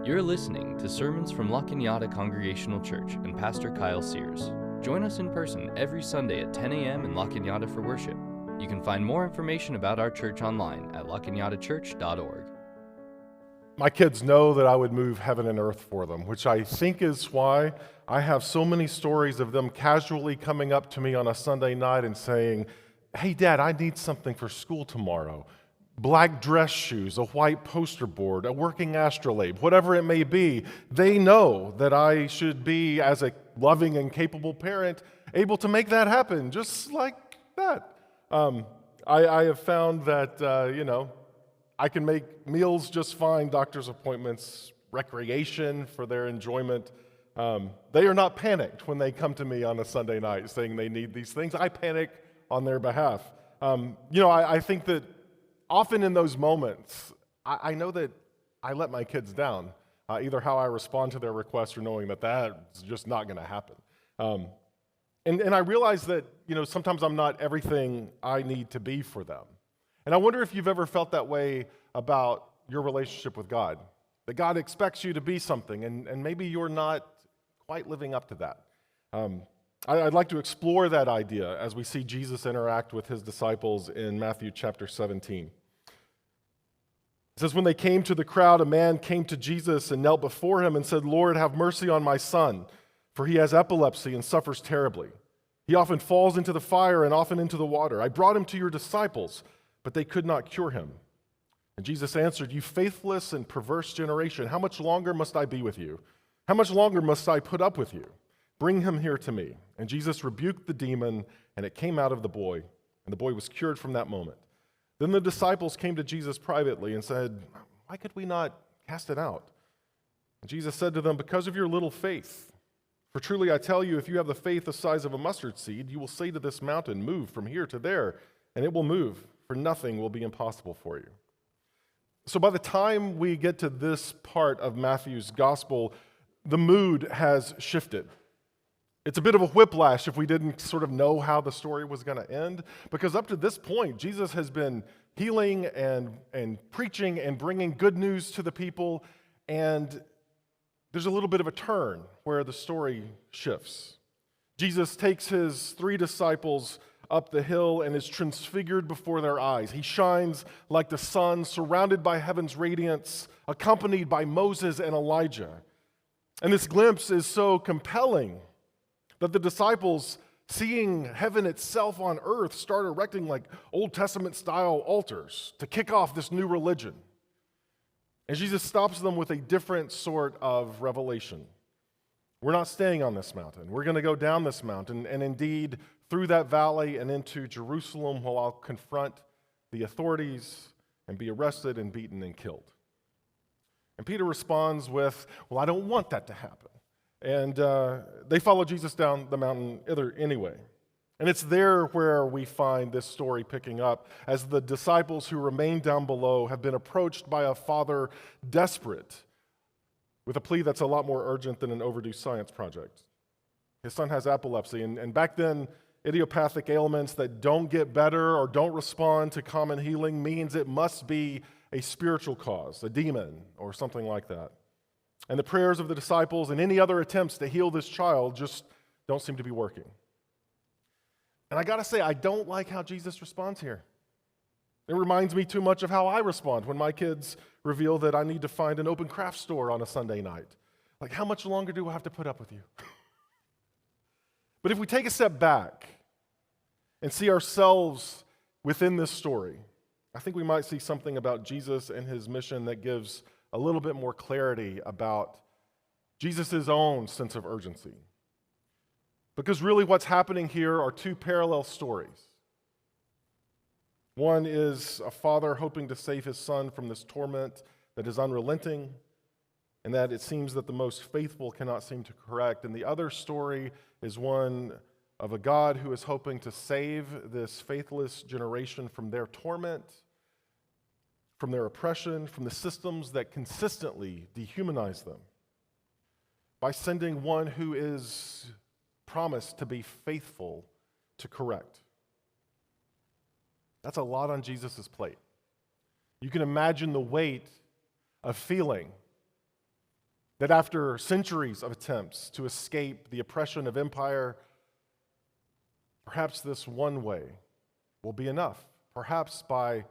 You're listening to sermons from La Cañada Congregational Church and Pastor Kyle Sears. Join us in person every Sunday at 10 a.m. in La Cañada for worship. You can find more information about our church online at lacañadachurch.org. My kids know that I would move heaven and earth for them, which I think is why I have so many stories of them casually coming up to me on a Sunday night and saying, "Hey, Dad, I need something for school tomorrow. Black dress shoes, a white poster board, a working astrolabe, whatever it may be." They know that I should be, as a loving and capable parent, able to make that happen, just like that. I have found that, I can make meals just fine, doctor's appointments, recreation for their enjoyment. They are not panicked when they come to me on a Sunday night saying they need these things. I panic on their behalf. I think that often in those moments, I know that I let my kids down, either how I respond to their requests or knowing that that's just not going to happen. And I realize that, sometimes I'm not everything I need to be for them. And I wonder if you've ever felt that way about your relationship with God, that God expects you to be something, and maybe you're not quite living up to that. I'd like to explore that idea as we see Jesus interact with his disciples in Matthew chapter 17. It says, "When they came to the crowd, a man came to Jesus and knelt before him and said, 'Lord, have mercy on my son, for he has epilepsy and suffers terribly. He often falls into the fire and often into the water. I brought him to your disciples, but they could not cure him.' And Jesus answered, 'You faithless and perverse generation, how much longer must I be with you? How much longer must I put up with you? Bring him here to me.' And Jesus rebuked the demon, and it came out of the boy, and the boy was cured from that moment. Then the disciples came to Jesus privately and said, 'Why could we not cast it out?' And Jesus said to them, 'Because of your little faith. For truly I tell you, if you have the faith the size of a mustard seed, you will say to this mountain, move from here to there, and it will move, for nothing will be impossible for you.'" So by the time we get to this part of Matthew's gospel, the mood has shifted. It's a bit of a whiplash if we didn't sort of know how the story was going to end, because up to this point, Jesus has been healing and preaching and bringing good news to the people, and there's a little bit of a turn where the story shifts. Jesus takes his 3 disciples up the hill and is transfigured before their eyes. He shines like the sun, surrounded by heaven's radiance, accompanied by Moses and Elijah. And this glimpse is so compelling that the disciples, seeing heaven itself on earth, start erecting like Old Testament-style altars to kick off this new religion. And Jesus stops them with a different sort of revelation. We're not staying on this mountain. We're going to go down this mountain, and indeed through that valley and into Jerusalem, where I'll confront the authorities and be arrested and beaten and killed. And Peter responds with, "Well, I don't want that to happen." And they follow Jesus down the mountain anyway. And it's there where we find this story picking up, as the disciples who remain down below have been approached by a father desperate with a plea that's a lot more urgent than an overdue science project. His son has epilepsy, and back then, idiopathic ailments that don't get better or don't respond to common healing means it must be a spiritual cause, a demon, or something like that. And the prayers of the disciples and any other attempts to heal this child just don't seem to be working. And I gotta say, I don't like how Jesus responds here. It reminds me too much of how I respond when my kids reveal that I need to find an open craft store on a Sunday night. Like, how much longer do I have to put up with you? But if we take a step back and see ourselves within this story, I think we might see something about Jesus and his mission that gives a little bit more clarity about Jesus' own sense of urgency. Because really what's happening here are 2 parallel stories. One is a father hoping to save his son from this torment that is unrelenting, and that it seems that the most faithful cannot seem to correct. And the other story is one of a God who is hoping to save this faithless generation from their torment, from their oppression, from the systems that consistently dehumanize them, by sending one who is promised to be faithful to correct. That's a lot on Jesus' plate. You can imagine the weight of feeling That after centuries of attempts to escape the oppression of empire, perhaps this one way will be enough. Perhaps by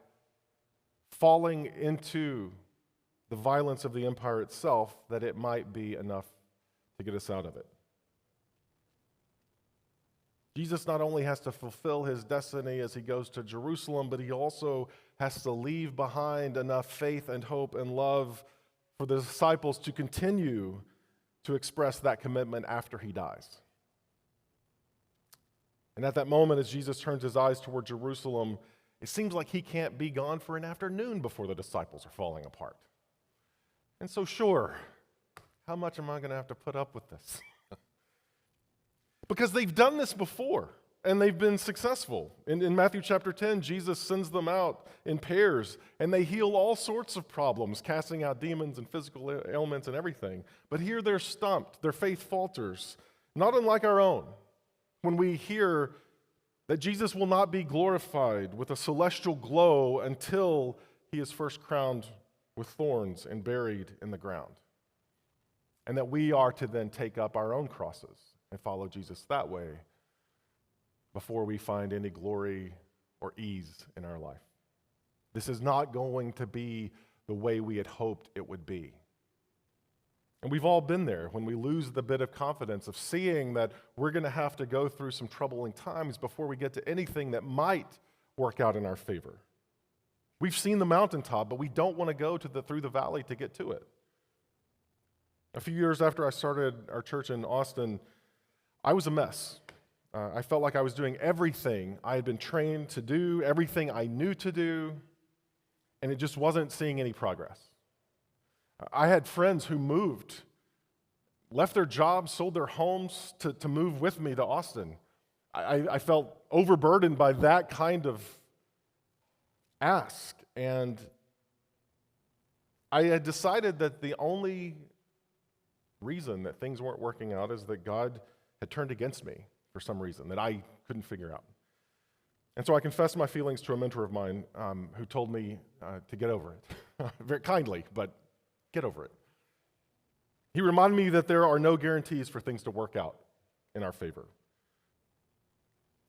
falling into the violence of the empire itself, that it might be enough to get us out of it. Jesus not only has to fulfill his destiny as he goes to Jerusalem, but he also has to leave behind enough faith and hope and love for the disciples to continue to express that commitment after he dies. And at that moment, as Jesus turns his eyes toward Jerusalem, it seems like he can't be gone for an afternoon before the disciples are falling apart. And so, sure, how much am I going to have to put up with this? Because they've done this before, and they've been successful. In Matthew chapter 10, Jesus sends them out in pairs, and they heal all sorts of problems, casting out demons and physical ailments and everything. But here they're stumped. Their faith falters, not unlike our own, when we hear that Jesus will not be glorified with a celestial glow until he is first crowned with thorns and buried in the ground. And that we are to then take up our own crosses and follow Jesus that way before we find any glory or ease in our life. This is not going to be the way we had hoped it would be. And we've all been there when we lose the bit of confidence of seeing that we're going to have to go through some troubling times before we get to anything that might work out in our favor. We've seen the mountaintop, but we don't want to go through the valley to get to it. A few years after I started our church in Austin, I was a mess. I felt like I was doing everything I had been trained to do, everything I knew to do, and it just wasn't seeing any progress. I had friends who moved, left their jobs, sold their homes to move with me to Austin. I felt overburdened by that kind of ask, and I had decided that the only reason that things weren't working out is that God had turned against me for some reason that I couldn't figure out. And so I confessed my feelings to a mentor of mine who told me to get over it. Very kindly, but get over it. He reminded me that there are no guarantees for things to work out in our favor.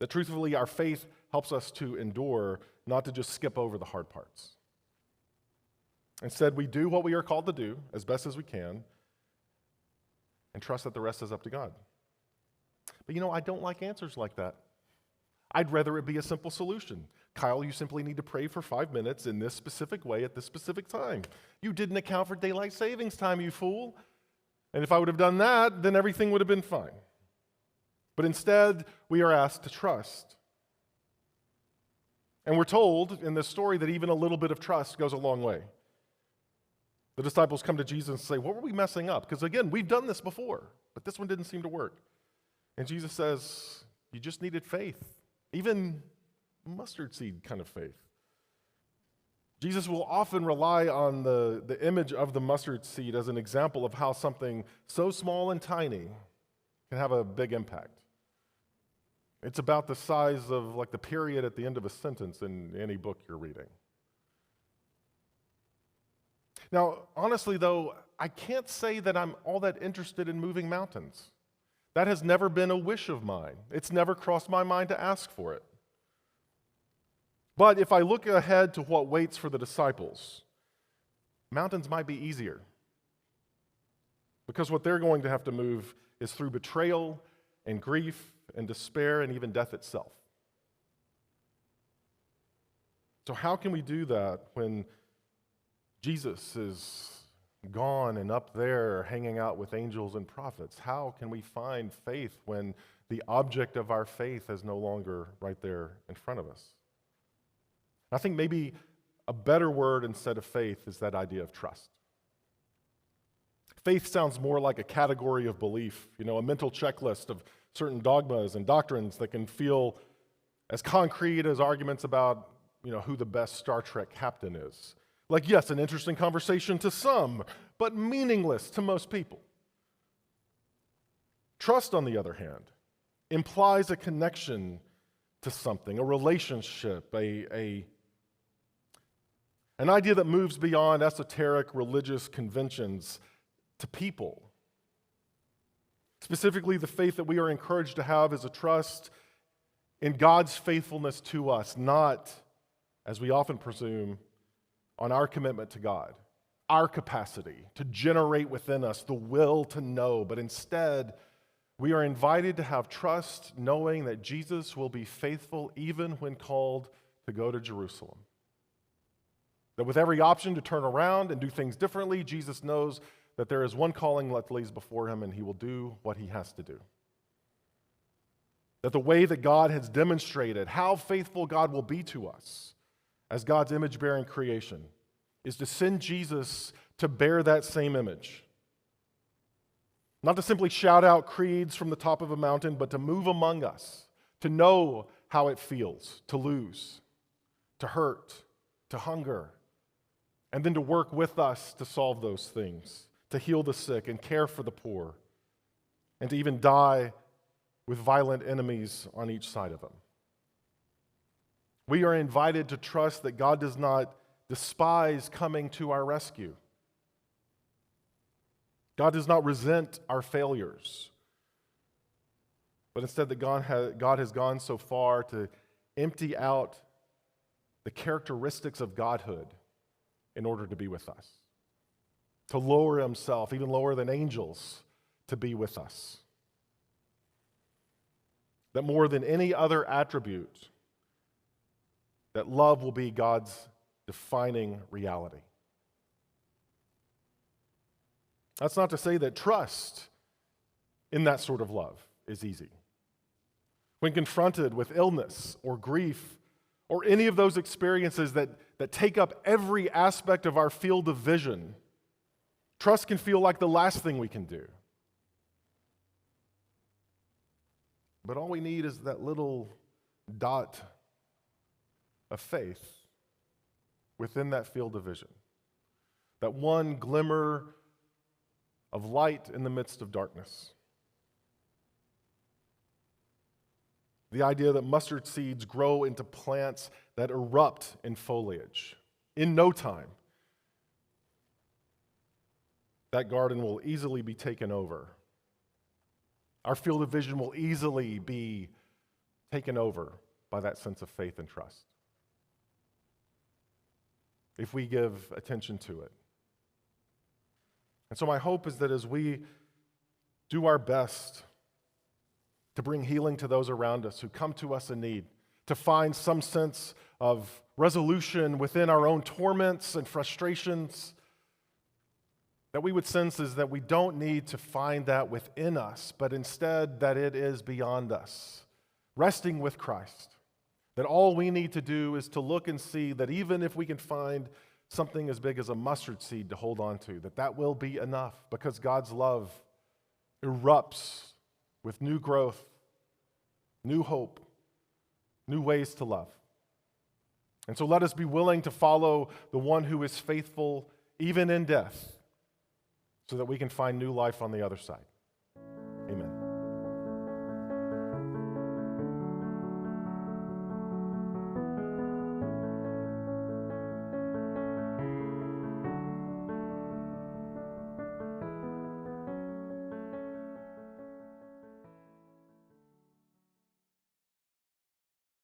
That truthfully, our faith helps us to endure, not to just skip over the hard parts. Instead, we do what we are called to do as best as we can and trust that the rest is up to God. But I don't like answers like that. I'd rather it be a simple solution. Kyle, you simply need to pray for 5 minutes in this specific way at this specific time. You didn't account for daylight savings time, you fool. And if I would have done that, then everything would have been fine. But instead, we are asked to trust. And we're told in this story that even a little bit of trust goes a long way. The disciples come to Jesus and say, what were we messing up? Because again, we've done this before, but this one didn't seem to work. And Jesus says, you just needed faith, even mustard seed kind of faith. Jesus will often rely on the image of the mustard seed as an example of how something so small and tiny can have a big impact. It's about the size of like the period at the end of a sentence in any book you're reading. Now, honestly though, I can't say that I'm all that interested in moving mountains. That has never been a wish of mine. It's never crossed my mind to ask for it. But if I look ahead to what waits for the disciples, mountains might be easier. Because what they're going to have to move is through betrayal and grief and despair and even death itself. So how can we do that when Jesus is gone and up there hanging out with angels and prophets? How can we find faith when the object of our faith is no longer right there in front of us? I think maybe a better word instead of faith is that idea of trust. Faith sounds more like a category of belief, a mental checklist of certain dogmas and doctrines that can feel as concrete as arguments about, who the best Star Trek captain is. Like, yes, an interesting conversation to some, but meaningless to most people. Trust, on the other hand, implies a connection to something, a relationship, an idea that moves beyond esoteric religious conventions to people. Specifically, the faith that we are encouraged to have is a trust in God's faithfulness to us, not, as we often presume, on our commitment to God, our capacity to generate within us the will to know, but instead, we are invited to have trust knowing that Jesus will be faithful even when called to go to Jerusalem. That with every option to turn around and do things differently, Jesus knows that there is one calling that lays before him and he will do what he has to do. That the way that God has demonstrated how faithful God will be to us as God's image-bearing creation is to send Jesus to bear that same image. Not to simply shout out creeds from the top of a mountain, but to move among us, to know how it feels to lose, to hurt, to hunger, and then to work with us to solve those things, to heal the sick and care for the poor, and to even die with violent enemies on each side of them. We are invited to trust that God does not despise coming to our rescue. God does not resent our failures, but instead that God has gone so far to empty out the characteristics of godhood in order to be with us, to lower himself, even lower than angels, to be with us. That more than any other attribute, that love will be God's defining reality. That's not to say that trust in that sort of love is easy. When confronted with illness or grief or any of those experiences that take up every aspect of our field of vision, trust can feel like the last thing we can do. But all we need is that little dot of faith within that field of vision. That one glimmer of light in the midst of darkness. The idea that mustard seeds grow into plants that erupt in foliage. In no time, that garden will easily be taken over. Our field of vision will easily be taken over by that sense of faith and trust, if we give attention to it. And so my hope is that as we do our best to bring healing to those around us who come to us in need, to find some sense of resolution within our own torments and frustrations, that we would sense is that we don't need to find that within us, but instead that it is beyond us, resting with Christ. That all we need to do is to look and see that even if we can find something as big as a mustard seed to hold on to, that will be enough, because God's love erupts with new growth, new hope, new ways to love. And so let us be willing to follow the one who is faithful even in death, so that we can find new life on the other side.